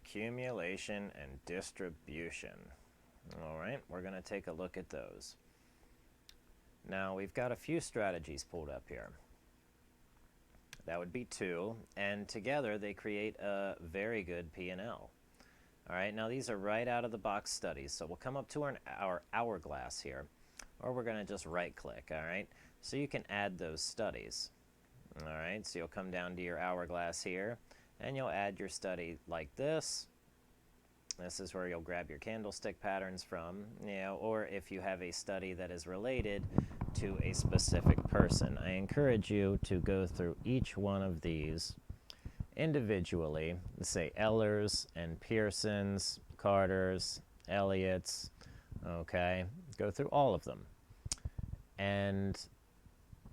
accumulation and distribution. All right, we're going to take a look at those. Now, we've got a few strategies pulled up here. That would be two, and together they create a very good P&L. All right, now these are right out of the box studies, so we'll come up to our hourglass here, or we're going to just right-click, all right? So you can add those studies. All right, so you'll come down to your hourglass here, and you'll add your study like this. This is where you'll grab your candlestick patterns from, or if you have a study that is related to a specific person. I encourage you to go through each one of these individually, say Ellers and Pearsons, Carters, Elliott's, okay? Go through all of them and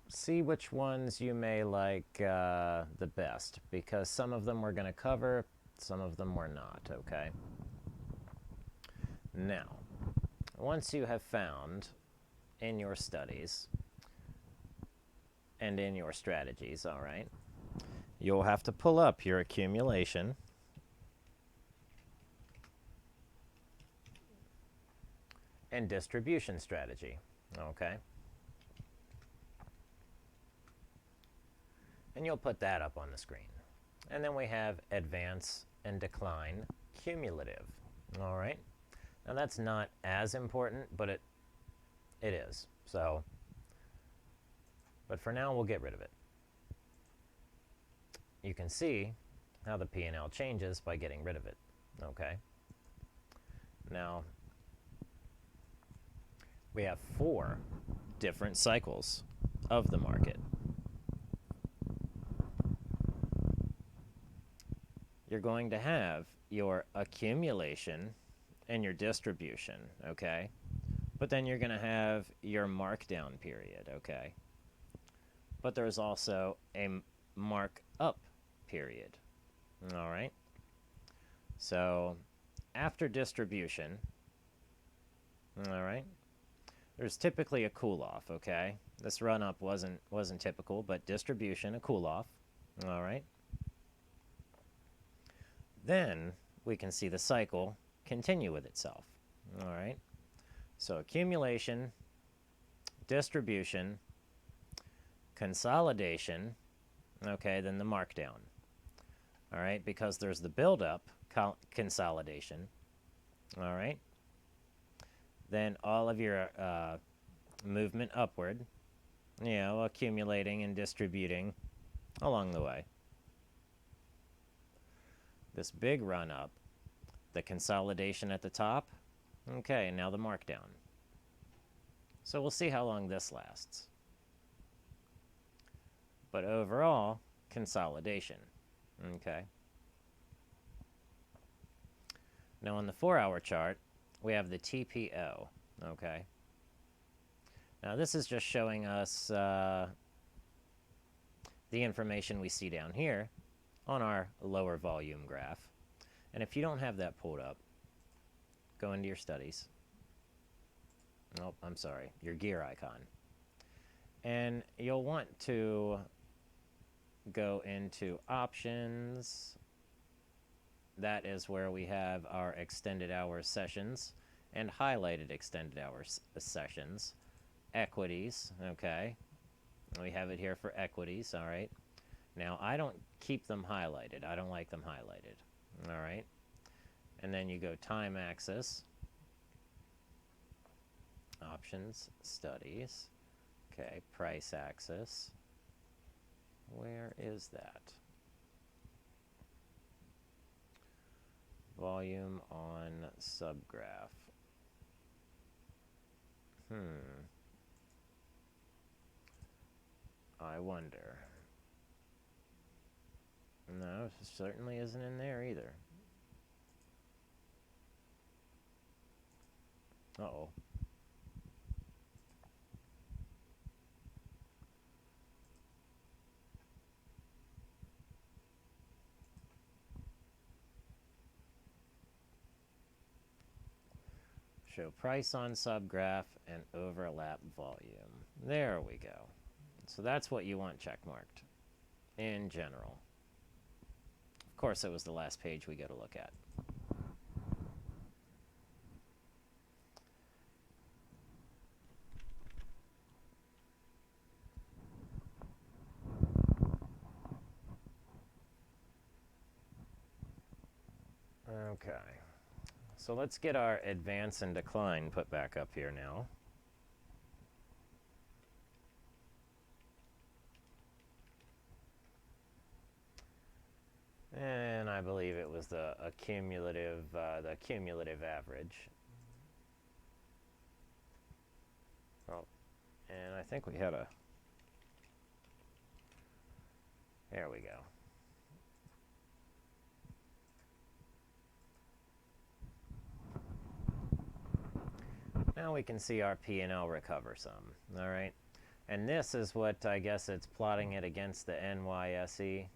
see which ones you may like the best, because some of them we're going to cover, some of them we're not, okay? Now, once you have found in your studies and in your strategies, all right, you'll have to pull up your accumulation and distribution strategy, okay? And you'll put that up on the screen. And then we have advance and decline cumulative, all right? Now that's not as important, but it is. So, but for now, we'll get rid of it. You can see how the P&L changes by getting rid of it, okay? Now, we have 4 different cycles of the market. You're going to have your accumulation and your distribution, okay? But then you're going to have your markdown period, okay? But there's also a markup period, all right? So after distribution, all right, there's typically a cool-off, okay? This run-up wasn't typical, but distribution, a cool-off, all right? Then we can see the cycle continue with itself, all right? So accumulation, distribution, consolidation, okay, then the markdown, all right? Because there's the build-up, consolidation, all right? Then all of your movement upward, accumulating and distributing along the way. This big run-up, the consolidation at the top, okay, now the markdown. So we'll see how long this lasts. But overall, consolidation, okay? Now on the 4-hour chart, we have the TPO, okay? Now this is just showing us the information we see down here on our lower volume graph. And if you don't have that pulled up, go into your studies. Oh, I'm sorry, your gear icon. And you'll want to go into options. That is where we have our extended hours sessions and highlighted extended hours sessions. Equities, okay. We have it here for equities, all right. Now, I don't keep them highlighted. I don't like them highlighted, all right. And then you go time axis, options, studies, okay, price axis. Where is that? Volume on subgraph. I wonder. No, it certainly isn't in there either. Uh-oh. Show price on subgraph and overlap volume. There we go. So that's what you want checkmarked in general. Of course, it was the last page we go to look at. Okay, so let's get our advance and decline put back up here now. And I believe it was the cumulative average. Oh, and I think we had a, there we go. Now we can see our P&L recover some, all right? And this is what, I guess it's plotting it against the NYSE.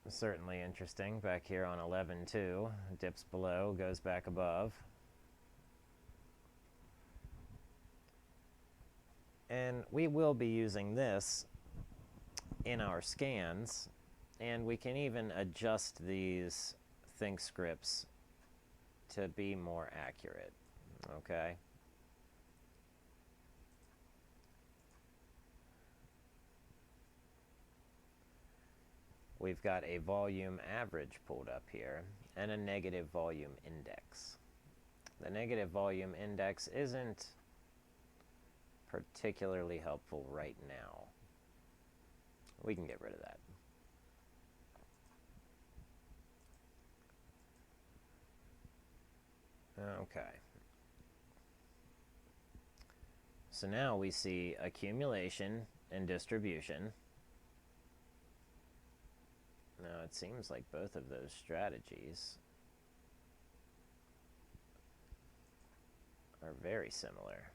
Certainly interesting. Back here on 11.2, dips below, goes back above. And we will be using this in our scans, and we can even adjust these think scripts to be more accurate, okay? We've got a volume average pulled up here and a negative volume index. The negative volume index isn't particularly helpful right now. We can get rid of that. Okay. So now we see accumulation and distribution. Now it seems like both of those strategies are very similar.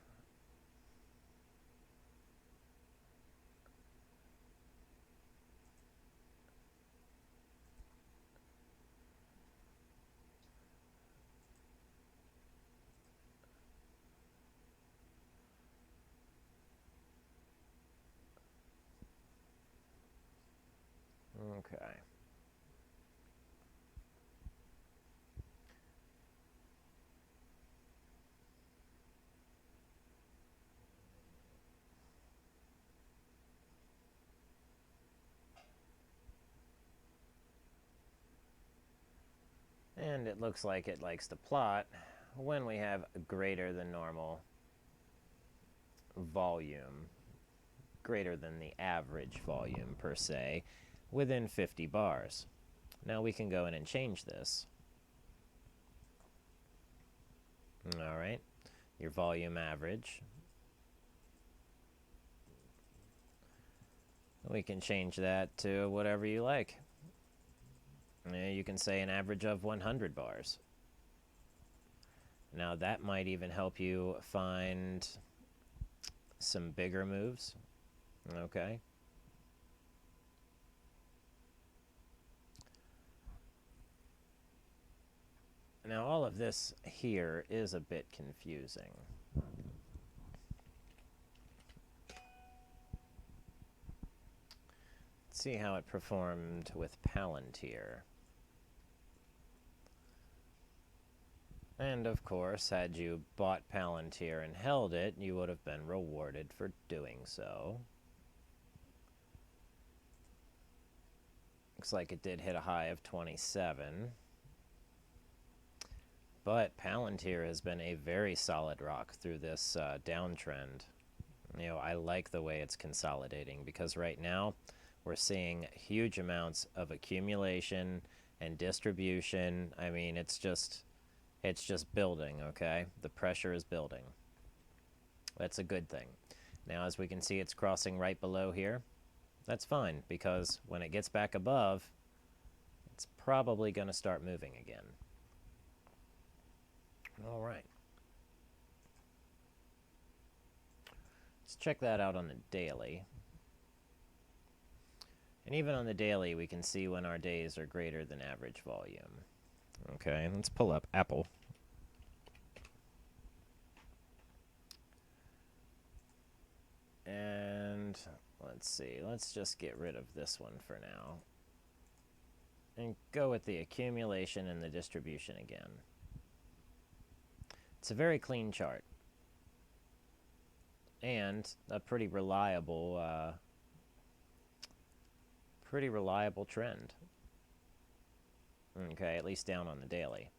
Okay. And it looks like it likes to plot when we have greater than normal volume, greater than the average volume per se, within 50 bars. Now we can go in and change this. All right, your volume average. We can change that to whatever you like. You can say an average of 100 bars. Now that might even help you find some bigger moves. Okay. Now all of this here is a bit confusing. Let's see how it performed with Palantir. And of course, had you bought Palantir and held it, you would have been rewarded for doing so. Looks like it did hit a high of 27. But Palantir has been a very solid rock through this downtrend. You know, I like the way it's consolidating because right now we're seeing huge amounts of accumulation and distribution. I mean, it's just building, okay? The pressure is building. That's a good thing. Now, as we can see, it's crossing right below here. That's fine, because when it gets back above, it's probably going to start moving again. All right. Let's check that out on the daily. And even on the daily, we can see when our days are greater than average volume. Okay, let's pull up Apple. And let's see, let's just get rid of this one for now and go with the accumulation and the distribution again. It's a very clean chart and a pretty reliable trend. Okay, at least down on the daily.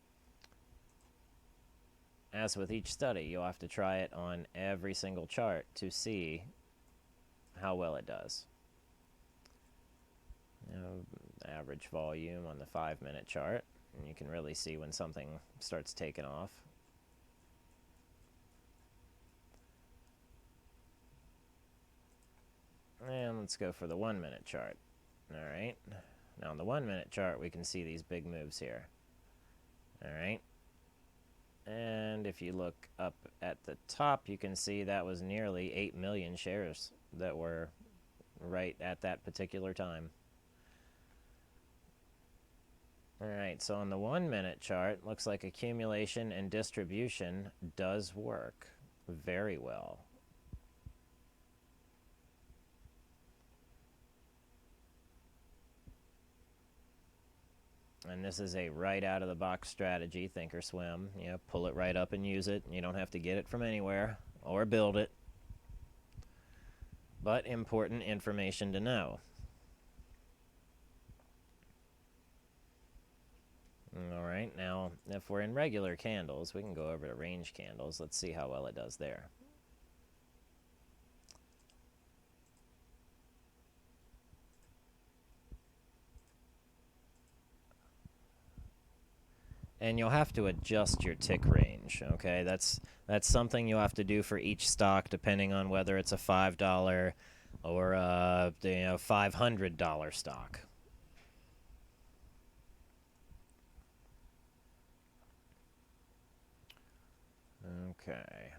As with each study, you'll have to try it on every single chart to see how well it does. You know, average volume on the 5-minute chart, and you can really see when something starts taking off. And let's go for the 1-minute chart. All right. Now on the 1-minute chart, we can see these big moves here. All right. And if you look up at the top, you can see that was nearly 8 million shares that were right at that particular time. All right, so on the 1-minute chart, looks like accumulation and distribution does work very well. And this is a right out of the box strategy, think or swim. You know, pull it right up and use it. You don't have to get it from anywhere or build it. But important information to know. All right, now if we're in regular candles, we can go over to range candles. Let's see how well it does there. And you'll have to adjust your tick range, okay? That's something you'll have to do for each stock depending on whether it's a $5 or a $500 stock. Okay.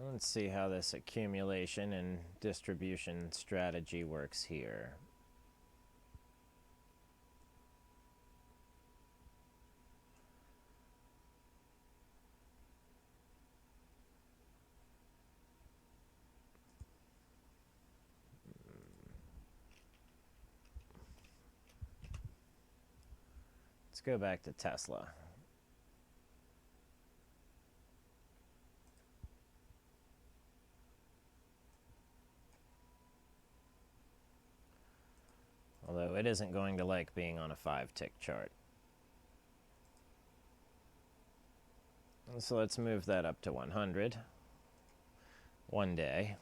Let's see how this accumulation and distribution strategy works here. Let's go back to Tesla. Although it isn't going to like being on a 5-tick chart. So let's move that up to 100. 1 day.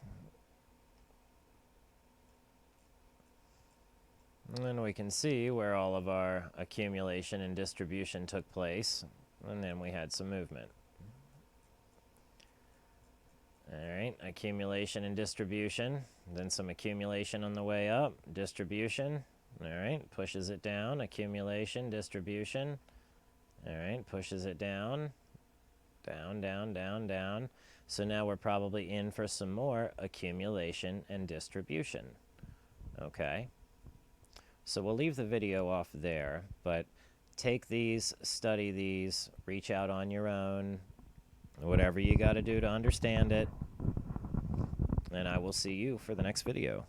And then we can see where all of our accumulation and distribution took place. And then we had some movement. All right, accumulation and distribution. Then some accumulation on the way up. Distribution. All right, pushes it down. Accumulation, distribution. All right, pushes it down. Down, down, down, down. So now we're probably in for some more accumulation and distribution. Okay. So we'll leave the video off there, but take these, study these, reach out on your own, whatever you got to do to understand it, and I will see you for the next video.